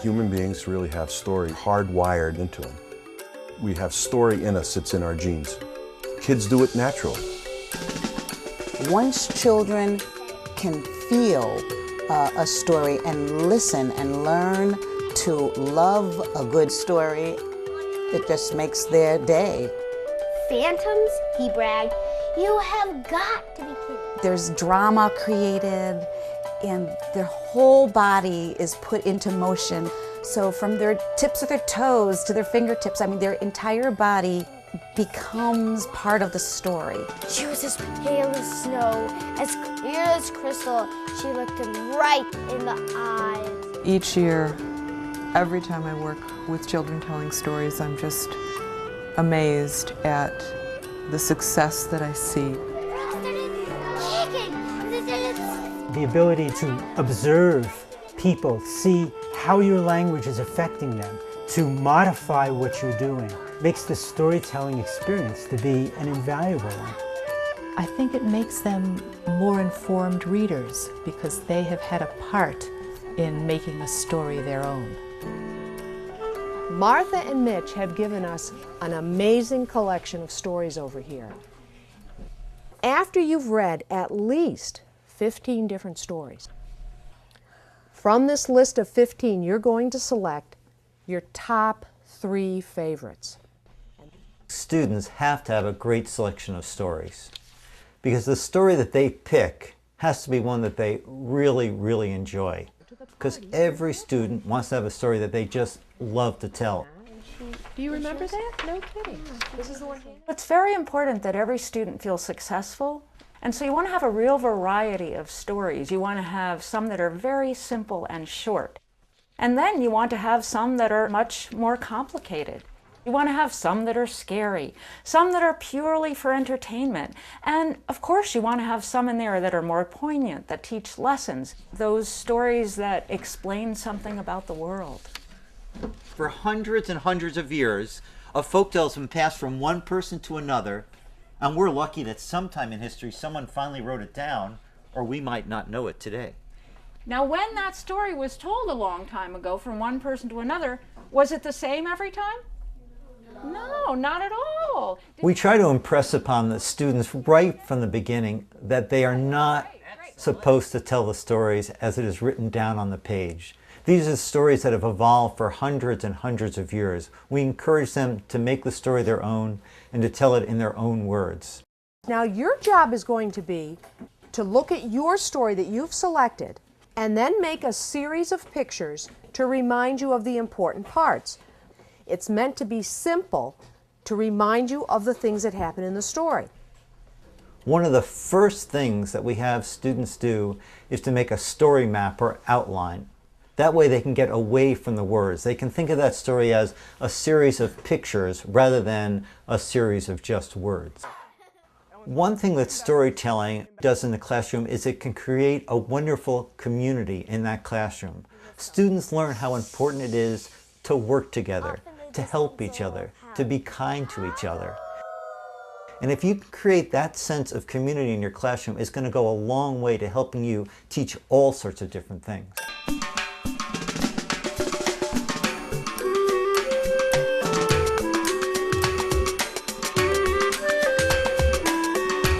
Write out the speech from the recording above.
Human beings really have story hardwired into them. We have story in us, it's in our genes. Kids do it naturally. Once children can feel a story and listen and learn to love a good story, it just makes their day. Phantoms, he bragged, you have got to be kidding. There's drama created and their whole body is put into motion. So from their tips of their toes to their fingertips, I mean, their entire body becomes part of the story. She was as pale as snow, as clear as crystal. She looked him right in the eyes. Each year, every time I work with children telling stories, I'm just amazed at the success that I see. The ability to observe people, see how your language is affecting them, to modify what you're doing, makes the storytelling experience to be an invaluable one. I think it makes them more informed readers because they have had a part in making a story their own. Martha and Mitch have given us an amazing collection of stories over here. After you've read at least 15 different stories, from this list of 15, you're going to select your top 3 favorites. Students have to have a great selection of stories because the story that they pick has to be one that they really, really enjoy. Because every student wants to have a story that they just love to tell. Do you remember that? No kidding. This is the one. It's very important that every student feels successful. And so you want to have a real variety of stories. You want to have some that are very simple and short. And then you want to have some that are much more complicated. You want to have some that are scary, some that are purely for entertainment. And of course you want to have some in there that are more poignant, that teach lessons. Those stories that explain something about the world. For hundreds and hundreds of years, a folktale has been passed from one person to another. And we're lucky that sometime in history someone finally wrote it down, or we might not know it today. Now when that story was told a long time ago from one person to another, was it the same every time? No, not at all. We try to impress upon the students right from the beginning that they are not supposed to tell the stories as it is written down on the page. These are stories that have evolved for hundreds and hundreds of years. We encourage them to make the story their own and to tell it in their own words. Now your job is going to be to look at your story that you've selected and then make a series of pictures to remind you of the important parts. It's meant to be simple to remind you of the things that happen in the story. One of the first things that we have students do is to make a story map or outline. That way they can get away from the words. They can think of that story as a series of pictures rather than a series of just words. One thing that storytelling does in the classroom is it can create a wonderful community in that classroom. Students learn how important it is to work together, to help each other, to be kind to each other. And if you create that sense of community in your classroom, it's going to go a long way to helping you teach all sorts of different things.